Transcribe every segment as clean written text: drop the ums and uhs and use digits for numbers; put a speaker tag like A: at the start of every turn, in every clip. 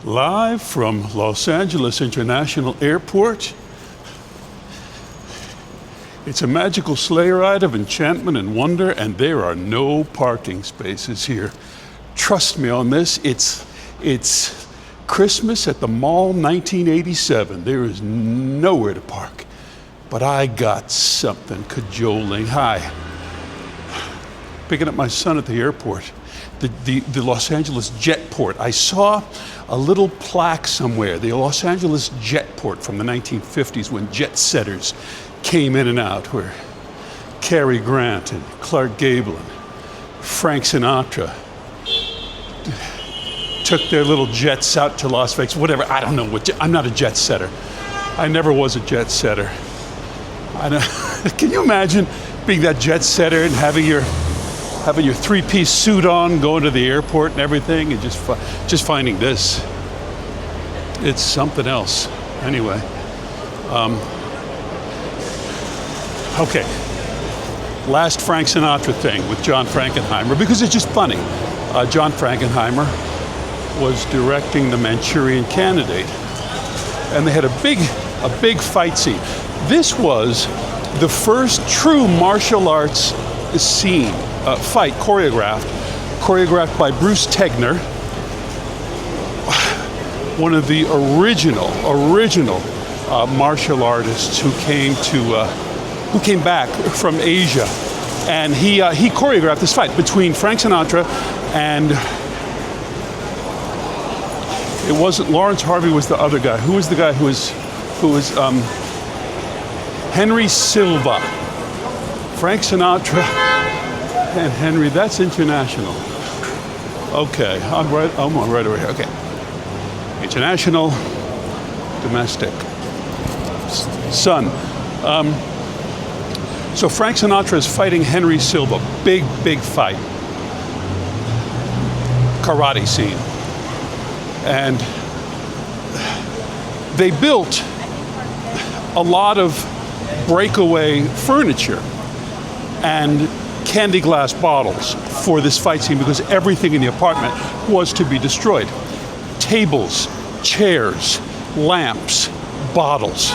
A: Live from Los Angeles International Airport. It's a magical sleigh ride of enchantment and wonder, and there are no parking spaces here. Trust me on this, it's Christmas at the Mall 1987. There is nowhere to park. But I got something cajoling. Hi. Picking up my son at the airport. The Los Angeles Jetport. I saw a little plaque somewhere, the Los Angeles Jetport from the 1950s when jet setters came in and out, where Cary Grant and Clark Gable and Frank Sinatra took their little jets out to Las Vegas, whatever, I don't know what, I'm not a jet setter. I never was a jet setter. Can you imagine being that jet setter and having your three-piece suit on, going to the airport and everything, and just finding this? It's something else. Anyway, okay. Last Frank Sinatra thing with John Frankenheimer, because it's just funny. John Frankenheimer was directing the Manchurian Candidate, and they had a big fight scene. This was the first true martial arts scene. Fight choreographed by Bruce Tegner, one of the original martial artists who came back from Asia, and he choreographed this fight between Frank Sinatra and it wasn't Lawrence Harvey, was the other guy. Who was the guy who was Henry Silva? Frank Sinatra and Henry, that's international. Okay, I'm right over here. Okay. International, domestic. Son. So Frank Sinatra is fighting Henry Silva. Big fight. Karate scene. And they built a lot of breakaway furniture and candy glass bottles for this fight scene because everything in the apartment was to be destroyed. Tables, chairs, lamps, bottles.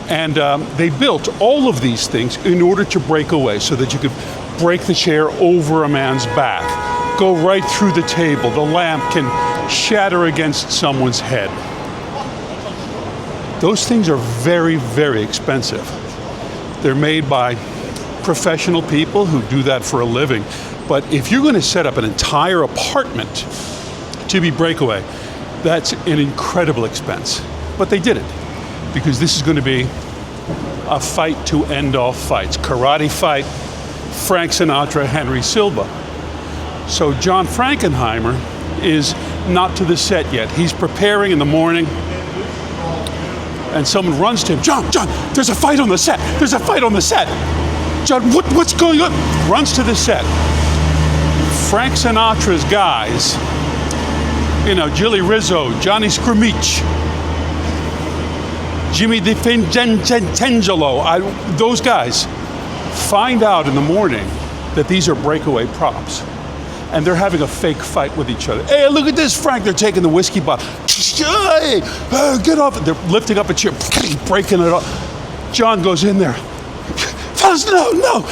A: And they built all of these things in order to break away so that you could break the chair over a man's back, go right through the table. The lamp can shatter against someone's head. Those things are very expensive. They're made by professional people who do that for a living. But if you're going to set up an entire apartment to be breakaway, that's an incredible expense. But they did it because this is going to be a fight to end all fights. Karate fight, Frank Sinatra, Henry Silva. So John Frankenheimer is not to the set yet. He's preparing in the morning, and someone runs to him. John, there's a fight on the set. There's a fight on the set. John, what's going on? Runs to the set. Frank Sinatra's guys, Jilly Rizzo, Johnny Scrimich, Jimmy DiFingangelo, those guys find out in the morning that these are breakaway props. And they're having a fake fight with each other. Hey, look at this, Frank. They're taking the whiskey bottle. Hey, get off. They're lifting up a chair, breaking it up. John goes in there. Fellas, no,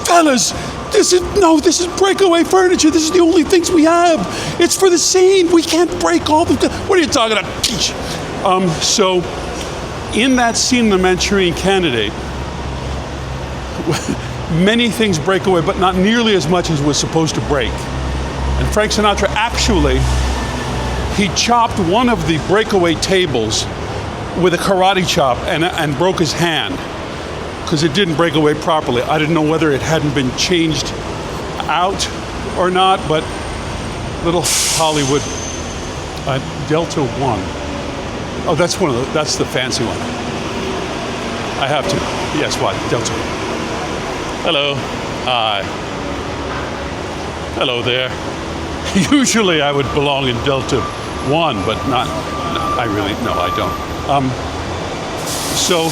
A: fellas. This is breakaway furniture. This is the only things we have. It's for the scene. We can't break all the. What are you talking about? So, in that scene, The Manchurian Candidate, many things break away, but not nearly as much as was supposed to break. And Frank Sinatra actually, he chopped one of the breakaway tables with a karate chop and broke his hand because it didn't break away properly. I didn't know whether it hadn't been changed out or not, but little Hollywood Delta One. Oh, that's the fancy one. I have to. Yes, what? Delta. Hello. Hi. Hello there. Usually I would belong in Delta 1, but not I don't. So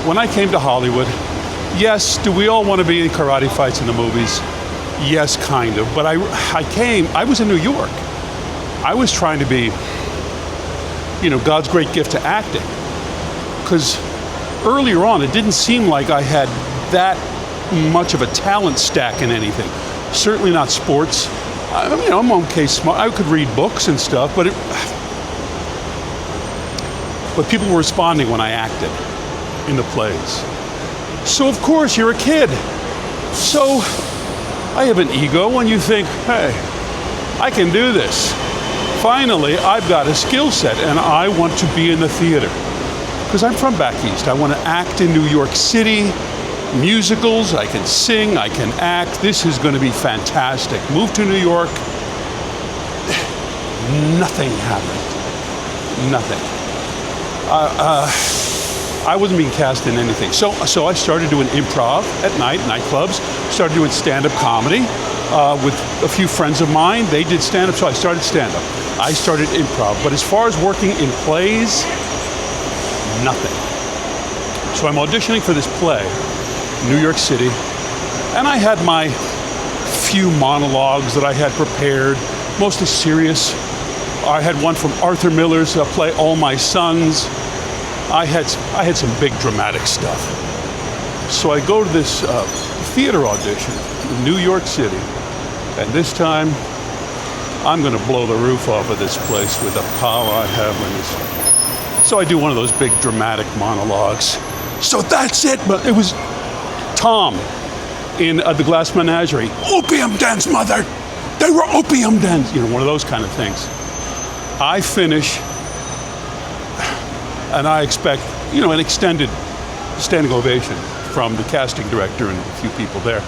A: when I came to Hollywood, yes, do we all want to be in karate fights in the movies? Yes, kind of. But I was in New York. I was trying to be, God's great gift to acting. Because earlier on, it didn't seem like I had that much of a talent stack in anything. Certainly not sports. I'm okay smart. I could read books and stuff, but people were responding when I acted in the plays. So of course you're a kid. So I have an ego, and you think, hey, I can do this. Finally, I've got a skill set, and I want to be in the theater. Because I'm from back east. I want to act in New York City, musicals, I can sing, I can act. This is going to be fantastic. Moved to New York, nothing happened. Nothing. I wasn't being cast in anything. So I started doing improv at night, nightclubs, started doing stand-up comedy with a few friends of mine. They did stand-up, so I started stand-up. I started improv. But as far as working in plays, nothing. So I'm auditioning for this play, New York City, and I had my few monologues that I had prepared, mostly serious. I had one from Arthur Miller's play, All My Sons. I had some big dramatic stuff. So I go to this theater audition in New York City, and this time I'm going to blow the roof off of this place with the power I have in this. So I do one of those big dramatic monologues. So that's it, but it was Tom in The Glass Menagerie. Opium dens, mother! They were opium dens! One of those kind of things. I finish, and I expect, an extended standing ovation from the casting director and a few people there.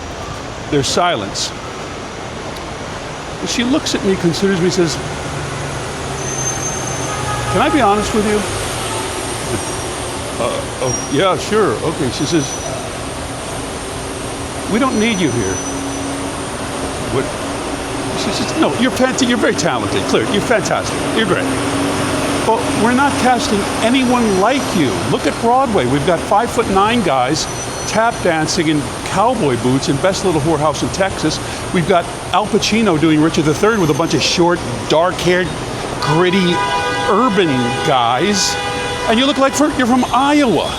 A: There's silence. And she looks at me, considers me, says, "Can I be honest with you?" Oh, yeah, sure. Okay. She says, "We don't need you here." What? She says, "No, you're very talented, clear. You're fantastic. You're great. But we're not casting anyone like you. Look at Broadway. We've got 5'9" guys tap dancing in cowboy boots in Best Little Whorehouse in Texas. We've got Al Pacino doing Richard III with a bunch of short, dark-haired, gritty, urban guys. And you look like you're from Iowa."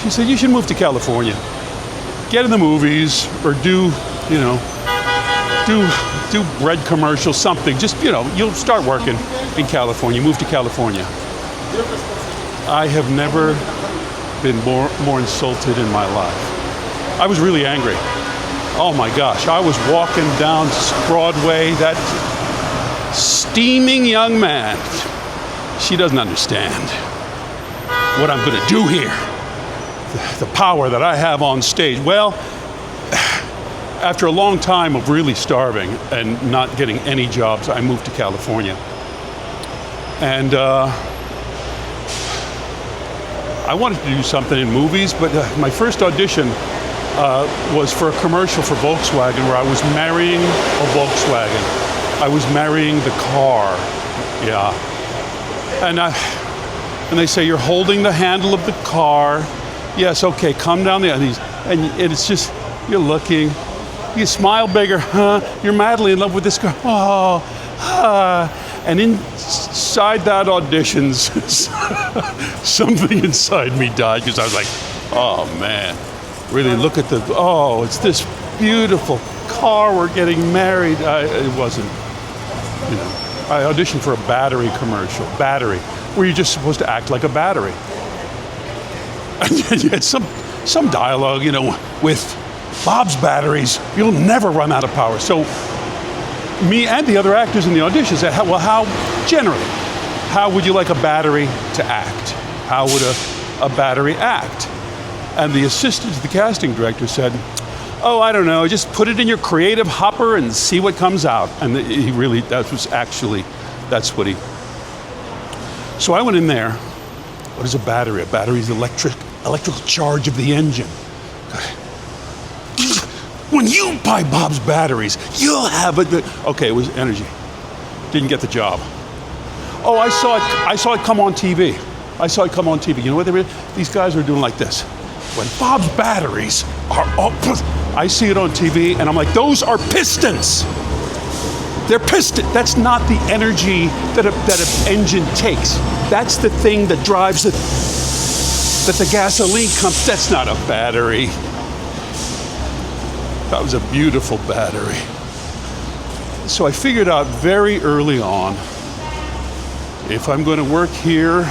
A: She said, "You should move to California. Get in the movies or do bread commercials, something. Just, you'll start working in California. Move to California." I have never been more insulted in my life. I was really angry. Oh my gosh, I was walking down Broadway, that steaming young man. She doesn't understand what I'm going to do here. The power that I have on stage. Well, after a long time of really starving and not getting any jobs, I moved to California. And I wanted to do something in movies, but my first audition was for a commercial for Volkswagen where I was marrying a Volkswagen. I was marrying the car. Yeah. And they say, "You're holding the handle of the car." Yes, okay, come down there. And it's just, you're looking. You smile bigger, huh? You're madly in love with this girl. Oh, and inside that audition, something inside me died because I was like, oh man, really look at it's this beautiful car, we're getting married. It wasn't, I auditioned for a battery commercial, where you're just supposed to act like a battery. And you had some dialogue, with Bob's batteries, you'll never run out of power. So me and the other actors in the audition said, how would you like a battery to act? How would a battery act? And the assistant to the casting director said, "Oh, I don't know, just put it in your creative hopper and see what comes out." And that's what he. So I went in there. What is a battery? A battery is electrical charge of the engine. When you buy Bob's batteries, you'll have it. Okay, it was energy. Didn't get the job. Oh, I saw it come on TV. You know what they were? These guys are doing like this. When Bob's batteries are up, I see it on TV and I'm like, those are pistons. They're piston. That's not the energy that an engine takes. That's the thing that drives it, that the gasoline comes. That's not a battery. That was a beautiful battery. So I figured out very early on, if I'm going to work here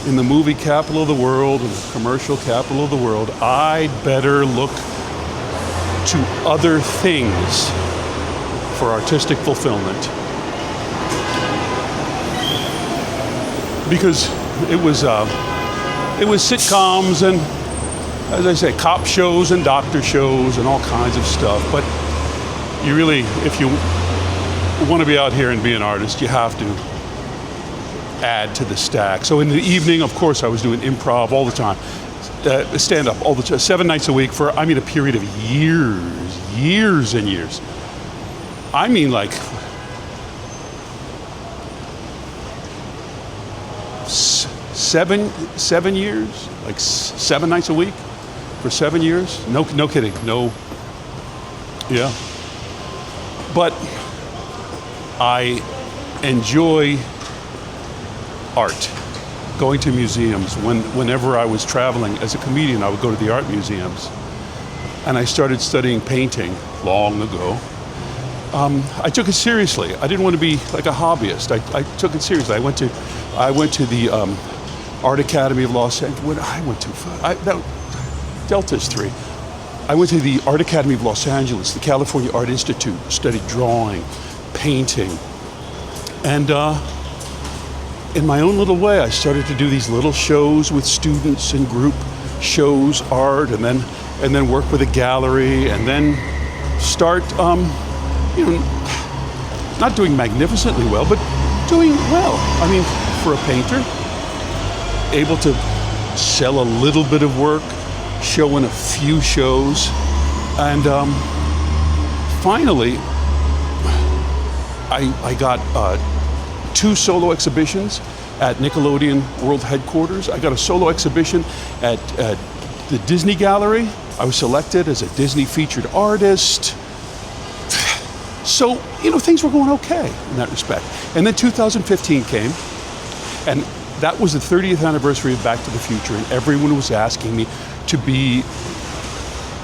A: in the movie capital of the world, in the commercial capital of the world, I'd better look to other things for artistic fulfillment. Because it was sitcoms and, as I say, cop shows and doctor shows and all kinds of stuff. But you really, if you want to be out here and be an artist, you have to add to the stack. So in the evening, of course, I was doing improv all the time, stand-up all the time, 7 nights a week for, I mean, a period of years and years. I mean, like, seven years, like 7 nights a week for 7 years. No kidding. No. Yeah. But I enjoy art, going to museums. Whenever I was traveling as a comedian, I would go to the art museums. And I started studying painting long ago. I took it seriously. I didn't want to be like a hobbyist. I took it seriously. I went to the Art Academy of Los Angeles. I went too far. Delta's 3. I went to the Art Academy of Los Angeles, the California Art Institute, studied drawing, painting, and in my own little way, I started to do these little shows with students and group shows, art, and then work with a gallery, and then start, not doing magnificently well, but doing well. I mean, for a painter, able to sell a little bit of work, show in a few shows, and finally, I got 2 solo exhibitions at Nickelodeon World Headquarters. I got a solo exhibition at the Disney Gallery. I was selected as a Disney featured artist. So, things were going okay in that respect. And then 2015 came, and that was the 30th anniversary of Back to the Future, and everyone was asking me to be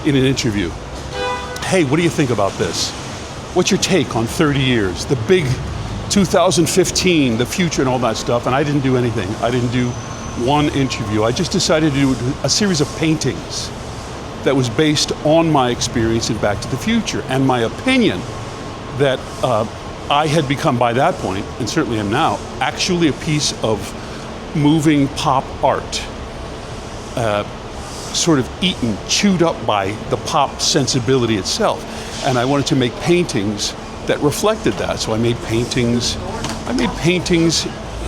A: in an interview. Hey, what do you think about this? What's your take on 30 years? The big 2015, the future and all that stuff, and I didn't do anything. I didn't do one interview. I just decided to do a series of paintings that was based on my experience in Back to the Future and my opinion that I had become by that point, and certainly am now, actually a piece of moving pop art, sort of eaten, chewed up by the pop sensibility itself. And I wanted to make paintings that reflected that. So I made paintings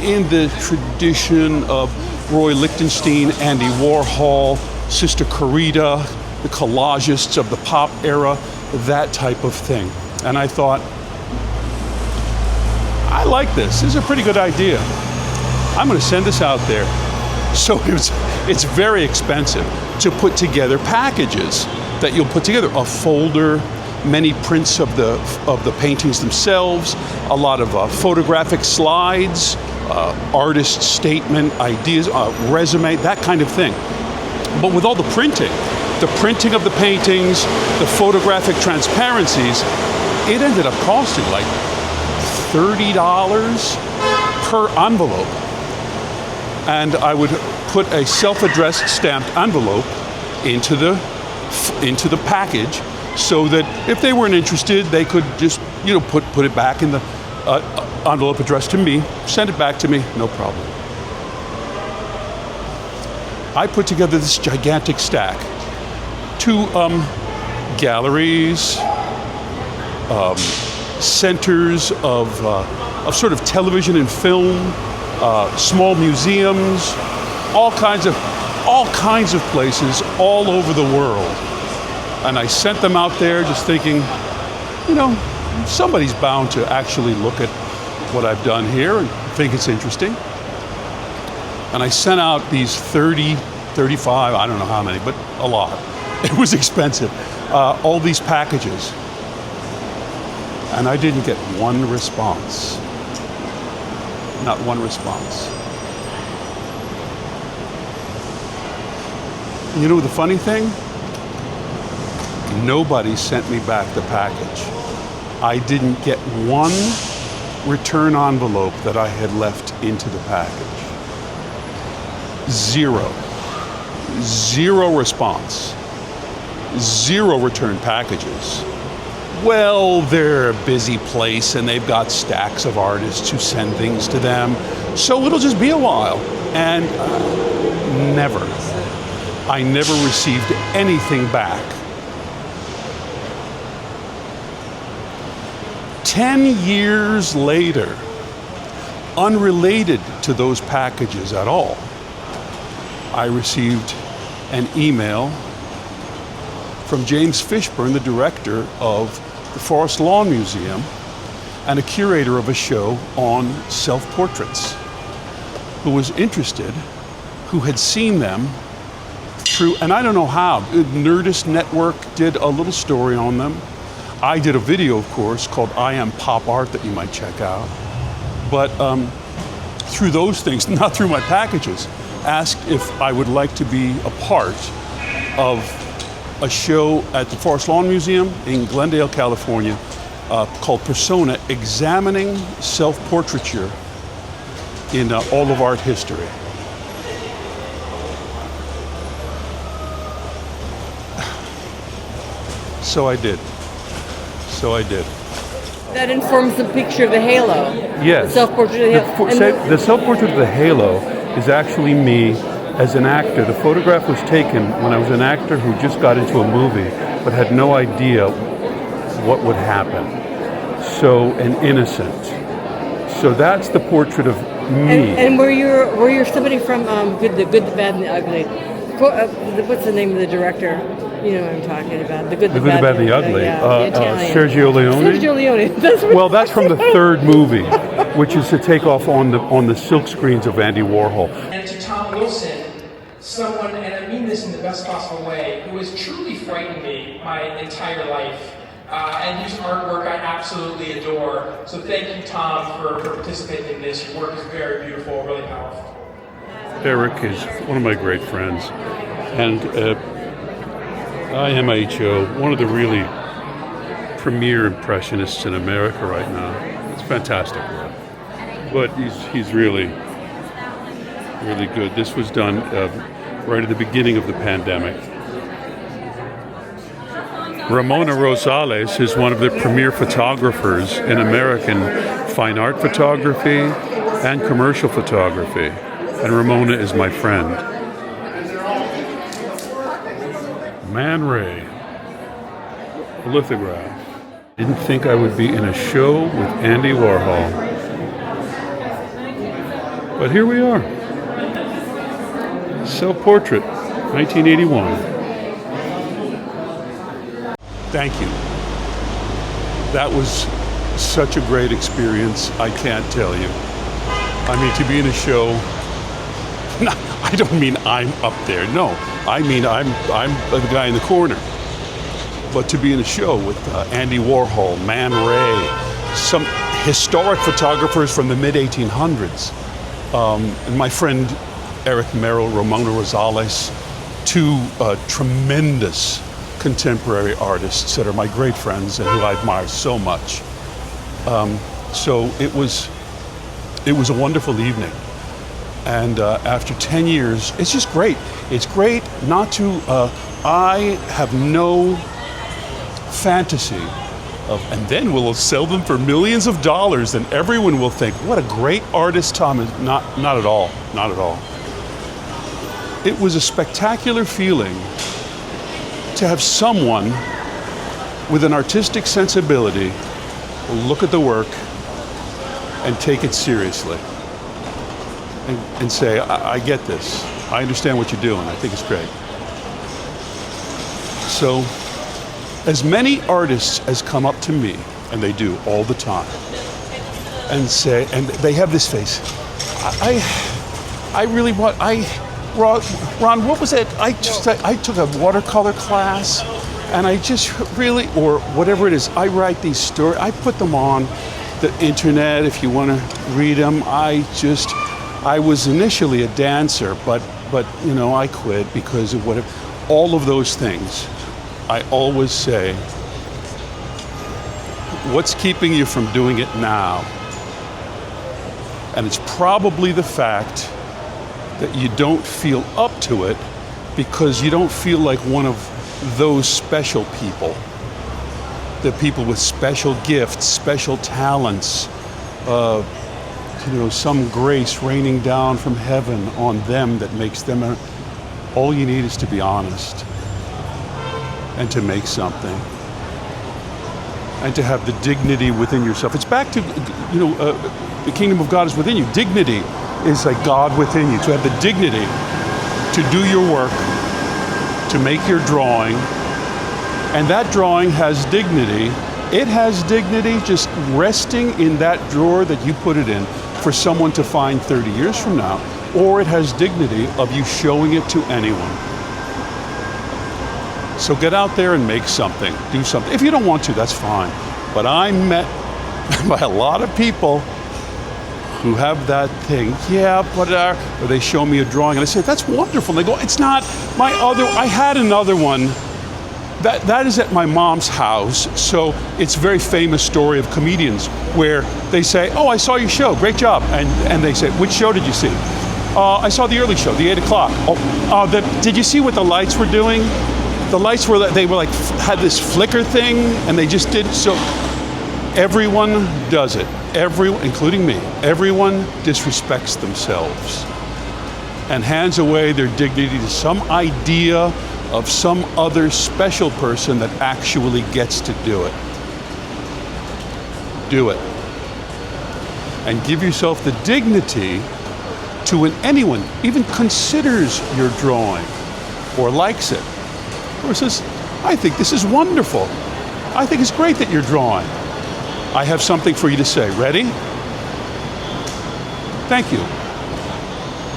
A: in the tradition of Roy Lichtenstein, Andy Warhol, Sister Corita, the collagists of the pop era, that type of thing. And I thought, I like this. This is a pretty good idea. I'm going to send this out there. So it's very expensive to put together packages that you'll put together. A folder, many prints of the paintings themselves, a lot of photographic slides, artist statement, ideas, resume, that kind of thing. But with all the printing of the paintings, the photographic transparencies, it ended up costing like $30 per envelope. And I would put a self-addressed stamped envelope into the package, so that if they weren't interested, they could just put it back in the envelope addressed to me, send it back to me, no problem. I put together this gigantic stack to galleries, centers of sort of television and film, small museums, all kinds of places all over the world. And I sent them out there just thinking, somebody's bound to actually look at what I've done here and think it's interesting. And I sent out these 30, 35, I don't know how many, but a lot. It was expensive. all these packages. And I didn't get one response. Not one response. You know the funny thing? Nobody sent me back the package. I didn't get one return envelope that I had left into the package. Zero. Zero response. Zero return packages. Well, they're a busy place and they've got stacks of artists who send things to them, so it'll just be a while. And I never received anything back. 10 years later, unrelated to those packages at all, I received an email from James Fishburne, the director of the Forest Lawn Museum and a curator of a show on self-portraits, who was interested, who had seen them through, and I don't know how, Nerdist Network did a little story on them. I did a video, of course, called I Am Pop Art that you might check out. But through those things, not through my packages, asked if I would like to be a part of a show at the Forest Lawn Museum in Glendale, California, called Persona, examining self-portraiture in all of art history. So I did.
B: That informs the picture of the halo.
A: Yes.
B: The self-portrait of the halo.
A: The self-portrait of the halo is actually me as an actor. The photograph was taken when I was an actor who just got into a movie but had no idea what would happen. So, an innocent. So that's the portrait of me.
B: And were you somebody from the Good, the Bad, and the Ugly? What's the name of the director? You know what I'm talking about. The Good, the Bad,
A: and the Ugly.
B: The Italian.
A: Sergio Leone.
B: Sergio Leone.
A: Well, that's from the third movie, which is to take off on the silk screens of Andy Warhol.
C: And to Tom Wilson, someone, and I mean this in the best possible way, who has truly frightened me my entire life, and whose artwork I absolutely adore. So thank you, Tom, for participating in this. Your work is very beautiful, really powerful.
A: Eric is one of my great friends, and IMHO, one of the really premier impressionists in America right now. It's fantastic work, but he's really good. This was done right at the beginning of the pandemic. Ramona Rosales is one of the premier photographers in American fine art photography and commercial photography, and Ramona is my friend. Man Ray, a lithograph. Didn't think I would be in a show with Andy Warhol, but here we are. Self-portrait, 1981. Thank you. That was such a great experience, I can't tell you. I mean, to be in a show, I don't mean I'm up there, no. I mean, I'm the guy in the corner. But to be in a show with Andy Warhol, Man Ray, some historic photographers from the mid-1800s, and my friend Eric Merrill, Ramona Rosales, two tremendous contemporary artists that are my great friends and who I admire so much. So it was a wonderful evening. And after 10 years, it's just great. It's great not to, I have no fantasy of, and then we'll sell them for millions of dollars and everyone will think, what a great artist Tom is. Not at all, not at all. It was a spectacular feeling to have someone with an artistic sensibility look at the work and take it seriously. And say, I get this. I understand what you're doing. I think it's great. So, as many artists as come up to me, and they do all the time, and say, and they have this face, I really want, Ron, what was it? I took a watercolor class, And I just really, or whatever it is, I write these stories, I put them on the internet if you want to read them. I was initially a dancer, but you know, I quit because of whatever. All of those things, I always say, what's keeping you from doing it now? And it's probably the fact that you don't feel up to it because you don't feel like one of those special people. The people with special gifts, special talents, you know, some grace raining down from heaven on them that makes them all you need is to be honest and to make something and to have the dignity within yourself. It's back to, you know, the kingdom of God is within you. Dignity is like God within you. To have the dignity to do your work, to make your drawing, and that drawing has dignity. It has dignity just resting in that drawer that you put it in for someone to find 30 years from now, or it has dignity of you showing it to anyone. So get out there and make something, do something. If you don't want to, that's fine. But I'm met by a lot of people who have that thing. Yeah, but or they show me a drawing and I say, that's wonderful. And they go, it's not my other, I had another one. That is at my mom's house, so it's a very famous story of comedians where they say, oh, I saw your show, great job. And they say, which show did you see? I saw the early show, the 8 o'clock. Did you see what the lights were doing? The lights were, they were like, had this flicker thing, and they just did, so everyone does it. Everyone, including me, everyone disrespects themselves and hands away their dignity to some idea of some other special person that actually gets to do it. Do it. And give yourself the dignity to when anyone even considers your drawing or likes it or says, I think this is wonderful. I think it's great that you're drawing. I have something for you to say. Ready? Thank you.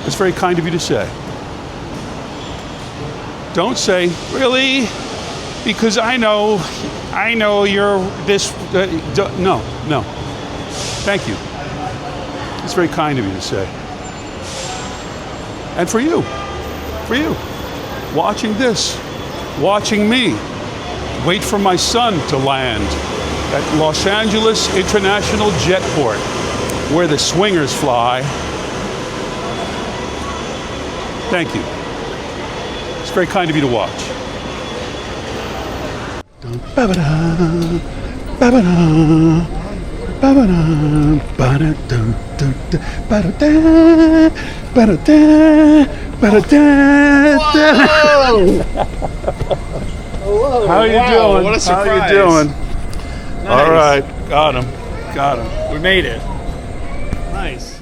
A: It's very kind of you to say. Don't say, really? Because I know you're this, no. Thank you. It's very kind of you to say. And for you, watching this, watching me, wait for my son to land at Los Angeles International Jetport, where the swingers fly. Thank you. It's very kind of you to watch.
D: Whoa.
A: How are you doing?
D: What a surprise.
A: How are you doing?
D: Nice.
A: All right, got him.
D: We made it. Nice.